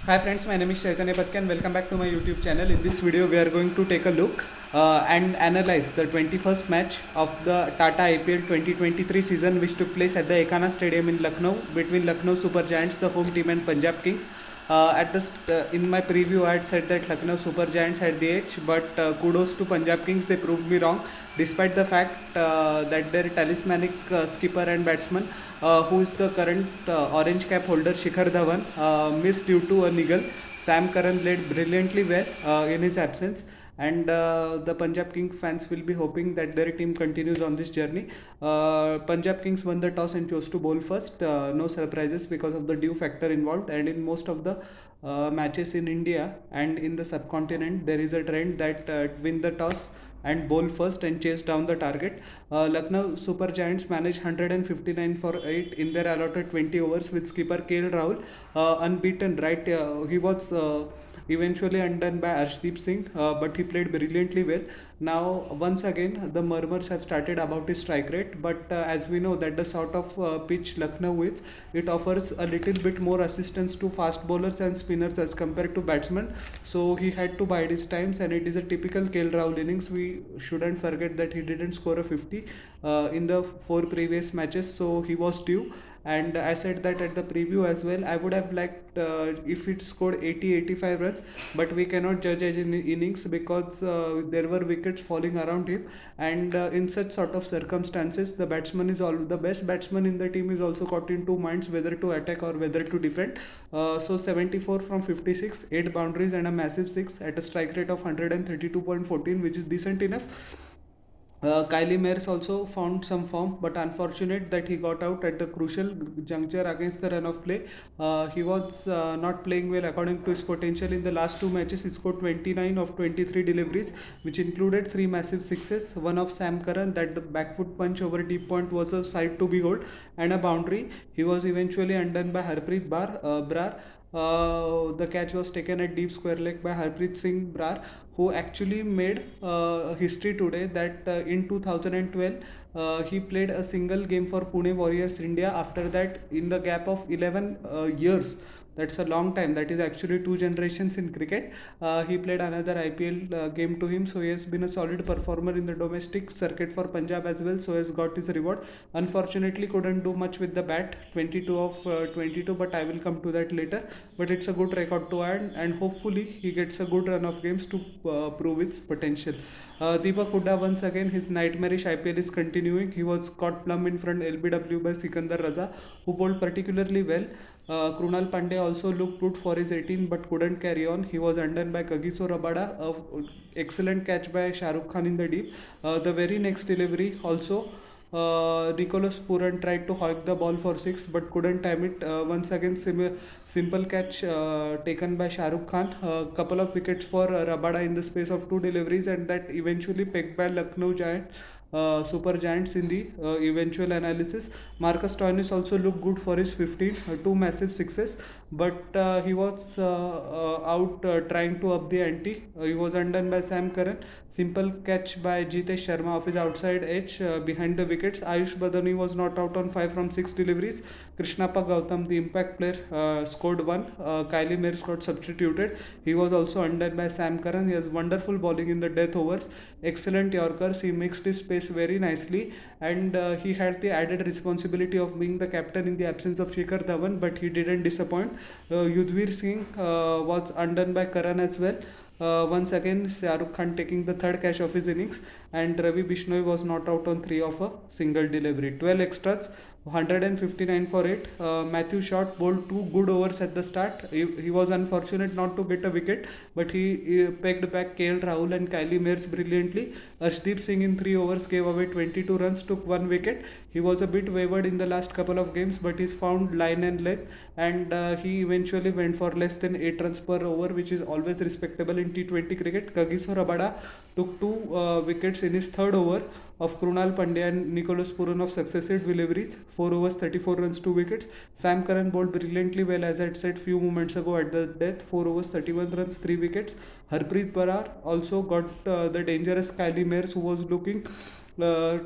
Hi friends, my name is Chaitanya Patke and welcome back to my YouTube channel. In this video, we are going to take a look and analyze the 21st match of the Tata IPL 2023 season, which took place at the Ekana Stadium in Lucknow between Lucknow Super Giants, the home team, and Punjab Kings. In my preview, I had said that Lucknow Super Giants had the edge, but kudos to Punjab Kings, they proved me wrong. Despite the fact that their talismanic skipper and batsman, who is the current orange cap holder Shikhar Dhawan, missed due to a niggle. Sam Curran played brilliantly well in his absence, and the Punjab Kings fans will be hoping that their team continues on this journey. Punjab Kings won the toss and chose to bowl first. No surprises because of the dew factor involved, and in most of the matches in India and in the subcontinent, there is a trend that win the toss and bowl first and chase down the target. Lucknow Super Giants managed 159 for 8 in their allotted 20 overs with skipper KL Rahul unbeaten. Right, he was eventually undone by Arshdeep Singh, but he played brilliantly well. Now, once again, the murmurs have started about his strike rate, but as we know that the sort of pitch Lucknow is, it offers a little bit more assistance to fast bowlers and spinners as compared to batsmen. So he had to bide his times, and it is a typical KL Rahul innings. We shouldn't forget that he didn't score a 50 in the 4 previous matches, so he was due. And I said that at the preview as well, I would have liked if it scored 80-85 runs, but we cannot judge as in innings because there were wickets falling around him. And in such sort of circumstances, the batsman is all the best batsman in the team is also caught in two minds whether to attack or whether to defend. So 74 from 56, 8 boundaries and a massive 6 at a strike rate of 132.14, which is decent enough. Kylie Mares also found some form, but unfortunate that he got out at the crucial juncture against the run of play. He was not playing well according to his potential. In the last two matches, he scored 29 of 23 deliveries, which included 3 massive sixes, one of Sam Curran that the backfoot punch over deep point was a sight to behold, and a boundary. He was eventually undone by Harpreet Brar. The catch was taken at deep square leg by Harpreet Singh Brar, who actually made history today that in 2012 he played a single game for Pune Warriors India. After that, in the gap of 11 years, that's a long time. That is actually two generations in cricket. He played another IPL game to him, so he has been a solid performer in the domestic circuit for Punjab as well. So he has got his reward. Unfortunately, couldn't do much with the bat. 22 of 22, but I will come to that later. But it's a good record to add, and hopefully he gets a good run of games to prove its potential. Deepak Hooda once again his nightmarish IPL is continuing. He was caught plumb in front LBW by Sikandar Raza, who bowled particularly well. Krunal Pandey also looked good for his 18 but couldn't carry on. He was undone by Kagiso Rabada. Excellent catch by Shah Rukh Khan in the deep. The very next delivery also. Nicholas Puran tried to hawk the ball for 6 but couldn't time it. Once again, simple catch taken by Shah Rukh Khan. A couple of wickets for Rabada in the space of 2 deliveries, and that eventually pegged by Lucknow Giants. Super Giants in the eventual analysis. Marcus Stoinis also looked good for his 15, 2 massive sixes, but he was out trying to up the ante. He was undone by Sam Curran. Simple catch by Jitesh Sharma off his outside edge behind the wickets. Ayush Badani was not out on 5 from 6 deliveries. Krishnappa Gautam, the impact player, scored 1. Kylie Mares got substituted. He was also undone by Sam Curran. He has wonderful bowling in the death overs. Excellent Yorkers. He mixed his pace very nicely, and he had the added responsibility of being the captain in the absence of Shikhar Dhawan, but he didn't disappoint. Yudhvir Singh was undone by Karan as well. Once again, Shah Rukh Khan taking the third catch of his innings, and Ravi Bishnoi was not out on 3 of a single delivery. 12 extras, 159 for 8. Matthew Short bowled 2 good overs at the start. He was unfortunate not to get a wicket, but he pegged back KL Rahul and Kylie Mares brilliantly. Arshdeep Singh in 3 overs gave away 22 runs, took 1 wicket. He was a bit wavered in the last couple of games, but he's found line and length, and he eventually went for less than 8 runs per over, which is always respectable in T20 cricket. Kagiso Rabada took 2 wickets in his third over of Krunal Pandya and Nicholas Puran of successive deliveries. 4 overs, 34 runs, 2 wickets. Sam Curran bowled brilliantly well, as I had said few moments ago at the death. 4 overs, 31 runs, 3 wickets. Harpreet Brar also got the dangerous Kylie Mares, who was looking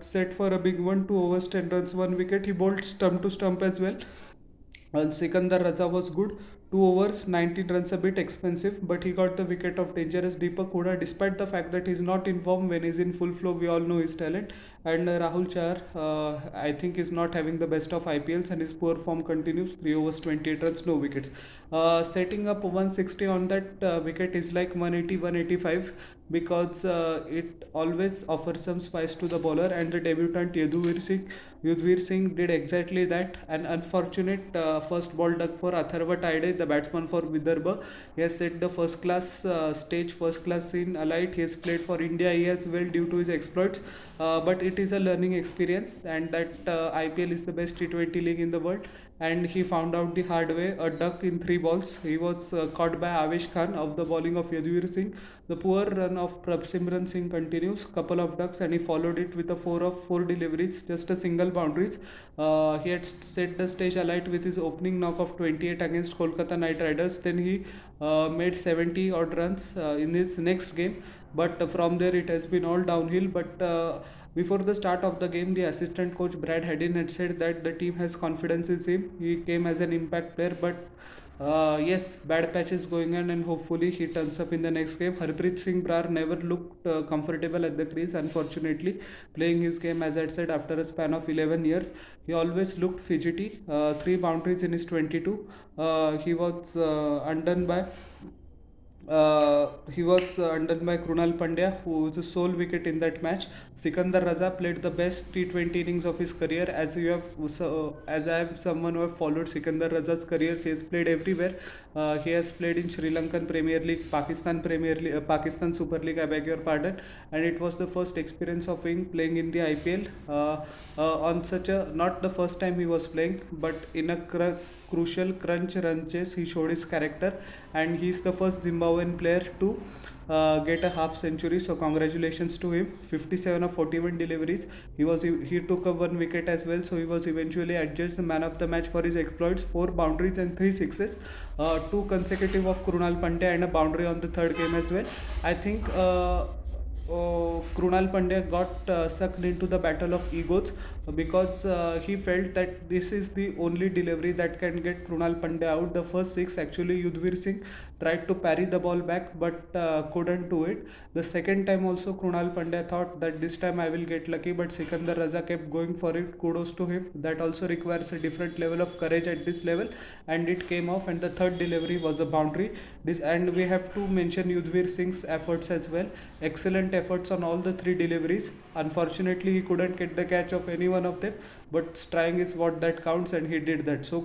set for a big one. 2 overs, 10 runs, 1 wicket. He bowled stump to stump as well. And Sikandar Raza was good. 2 overs, 19 runs, a bit expensive, but he got the wicket of dangerous Deepak Hooda. Despite the fact that he's not in form, when he's in full flow, we all know his talent. And Rahul Chahar, I think, is not having the best of IPLs, and his poor form continues. 3 overs, 28 runs, no wickets. Setting up 160 on that wicket is like 180, 185, because it always offers some spice to the bowler, and the debutant Yudhvir Singh did exactly that. An unfortunate first ball duck for Atharva Taide, the batsman for Vidarbha. He has set the first class stage, first class scene alight. He has played for India as well due to his exploits, but it is a learning experience, and that IPL is the best T20 league in the world. And he found out the hard way, a duck in 3 balls. He was caught by Avesh Khan of the bowling of Yaduvir Singh. The poor run of Prabsimran Singh continues, couple of ducks, and he followed it with a 4 of 4 deliveries, just a single boundaries. He had set the stage alight with his opening knock of 28 against Kolkata Knight Riders. Then he made 70 odd runs in his next game, but from there it has been all downhill. But before the start of the game, the assistant coach Brad Haddin had said that the team has confidence in him. He came as an impact player, but yes, bad patches going on, and hopefully he turns up in the next game. Harpreet Singh Brar never looked comfortable at the crease, unfortunately, playing his game, as I said, after a span of 11 years. He always looked fidgety. 3 boundaries in his 22. He was undone by undone by Krunal Pandya, who was the sole wicket in that match. Sikandar Raza played the best T20 innings of his career. As I am someone who have followed Sikandar Raza's career, he has played everywhere. He has played in Sri Lankan Premier League, Pakistan Premier League, Pakistan Super League, I beg your pardon, and it was the first experience of him playing in the IPL. On such a, not the first time he was playing, but in a crucial crunch run chase, he showed his character, and he's the first Zimbabwean player to get a half century. So congratulations to him. 57 of 41 deliveries. He took a 1 wicket as well. So he was eventually adjudged the man of the match for his exploits. 4 boundaries and 3 sixes. 2 consecutive of Krunal Pandya and a boundary on the third game as well. I think. Krunal Pandya got sucked into the battle of egos, because he felt that this is the only delivery that can get Krunal Pandya out. The first 6, actually, Yudhvir Singh tried to parry the ball back, but couldn't do it. The second time also, Krunal Pandya thought that this time I will get lucky, but Sikandar Raza kept going for it. Kudos to him. That also requires a different level of courage at this level, and it came off. And the third delivery was a boundary. And we have to mention Yudhvir Singh's efforts as well. Excellent efforts on all the 3 deliveries. Unfortunately, he couldn't get the catch of any one of them, but trying is what that counts, and he did that. So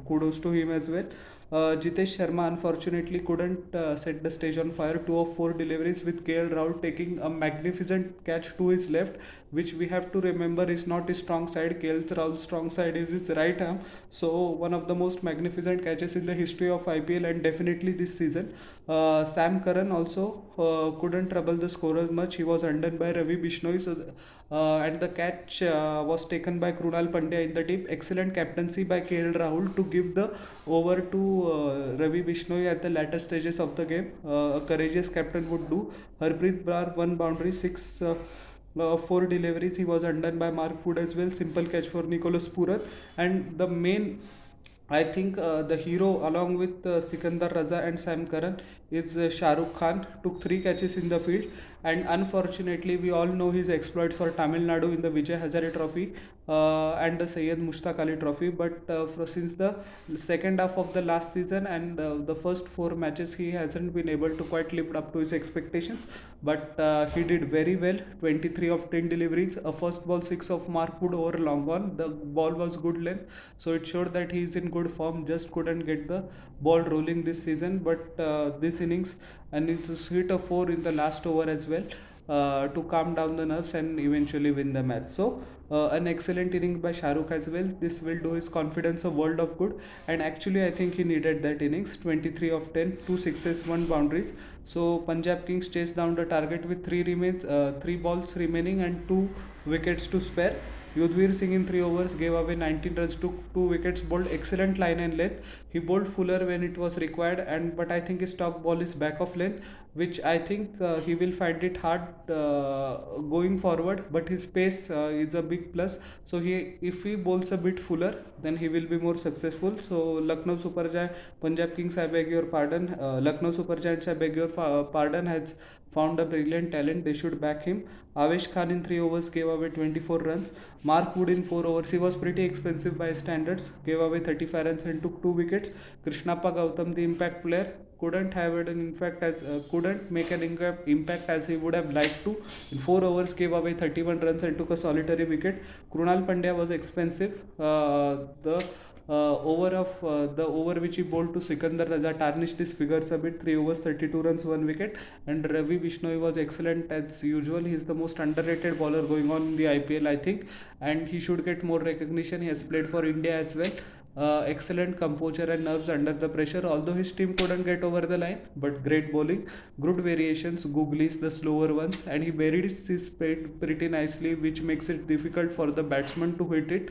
kudos to him as well. Jitesh Sharma unfortunately couldn't set the stage on fire. 2 of 4 deliveries, with KL Rahul taking a magnificent catch to his left, which we have to remember is not his strong side. KL Rahul's strong side is his right arm. So one of the most magnificent catches in the history of IPL, and definitely this season. Sam Curran also couldn't trouble the scorers much. He was undone by Ravi Bishnoi. And the catch was taken by Krunal Pandya in the deep. Excellent captaincy by KL Rahul to give the over to Ravi Bishnoi at the latter stages of the game. A courageous captain would do. Harpreet Brar 1 boundary, 4 deliveries. He was undone by Mark Wood as well. Simple catch for Nicholas Pooran. And the main, I think, the hero along with Sikandar Raza and Sam Curran is Shah Rukh Khan. Took 3 catches in the field, and unfortunately, we all know his exploit for Tamil Nadu in the Vijay Hazare Trophy and the Syed Mushtaq Ali Trophy. But since the second half of the last season and the first 4 matches, he hasn't been able to quite live up to his expectations. But he did very well. 23 of 10 deliveries, a first ball 6 of Mark Wood over long on. The ball was good length, so it showed that he is in good form. Just couldn't get the ball rolling this season, but this innings, and it's hit a 4 in the last over as well to calm down the nerves and eventually win the match. So an excellent inning by Shah Rukh as well. This will do his confidence a world of good, and actually I think he needed that innings. 23 of 10, 2 sixes, 1 boundaries. So Punjab Kings chased down the target with 3 balls remaining and 2 wickets to spare. Yudhvir Singh in 3 overs gave away 19 runs, took 2 wickets, bowled excellent line and length. He bowled fuller when it was required, and but I think his top ball is back of length, which I think he will find it hard going forward. But his pace is a big plus. So if he bowls a bit fuller, then he will be more successful. So Lucknow Super Giants, Punjab Kings, I beg your pardon. Lucknow Super Giants, I beg your pardon, has found a brilliant talent. They should back him. Avesh Khan in 3 overs gave away 24 runs. Mark Wood in 4 overs. He was pretty expensive by standards. Gave away 35 runs and took 2 wickets. Krishnappa Gautam, the impact player, couldn't have it in fact as couldn't make an impact as he would have liked to. In 4 overs, gave away 31 runs and took a solitary wicket. Krunal Pandya was expensive. The over which he bowled to Sikandar Raja tarnished his figures a bit. 3 overs, 32 runs, 1 wicket. And Ravi Bishnoi was excellent as usual. He is the most underrated bowler going on in the IPL, I think, and he should get more recognition. He has played for India as well. Excellent composure and nerves under the pressure, although his team couldn't get over the line. But great bowling, good variations, googlies, the slower ones, and he buried his speed pretty nicely, which makes it difficult for the batsman to hit it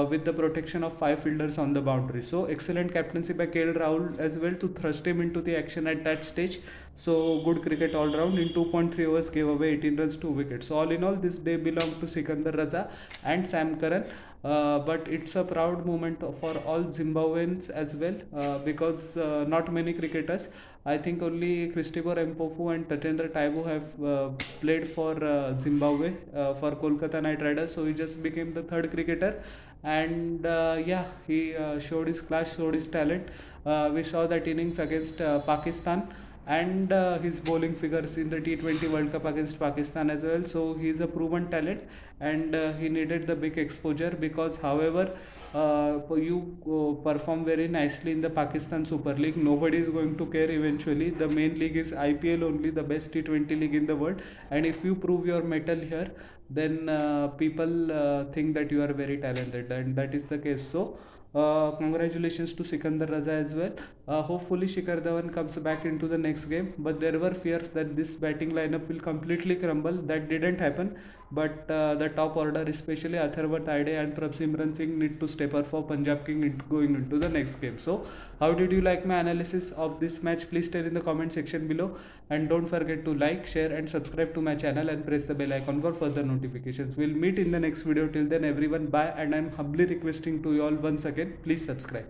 with the protection of 5 fielders on the boundary. So excellent captaincy by KL Rahul as well to thrust him into the action at that stage. So good cricket all round. In 2.3 overs, gave away 18 runs, 2 wickets. So all in all, this day belonged to Sikandar Raja and Sam Curran. But it's a proud moment for all Zimbabweans as well, because not many cricketers, I think only Christopher Mpofu and Tatendra Taibu have played for Zimbabwe for Kolkata Knight Riders. So he just became the third cricketer, and yeah, he showed his class, showed his talent. We saw that innings against Pakistan, and his bowling figures in the T20 World Cup against Pakistan as well. So he is a proven talent, and he needed the big exposure because, however, you perform very nicely in the Pakistan Super League, nobody is going to care eventually. The main league is IPL only, the best T20 league in the world, and if you prove your mettle here, then people think that you are very talented, and that is the case. So congratulations to Sikandar Raja as well. Hopefully Shikhar Dhawan comes back into the next game, but there were fears that this batting lineup will completely crumble. That didn't happen, but the top order, especially Atharva Taide and Prabhsimran Singh, need to step up for Punjab King going into the next game. So how did you like my analysis of this match? Please tell in the comment section below, and don't forget to like, share and subscribe to my channel and press the bell icon for further notifications. We'll meet in the next video. Till then everyone, bye, and I'm humbly requesting to you all once again, please subscribe.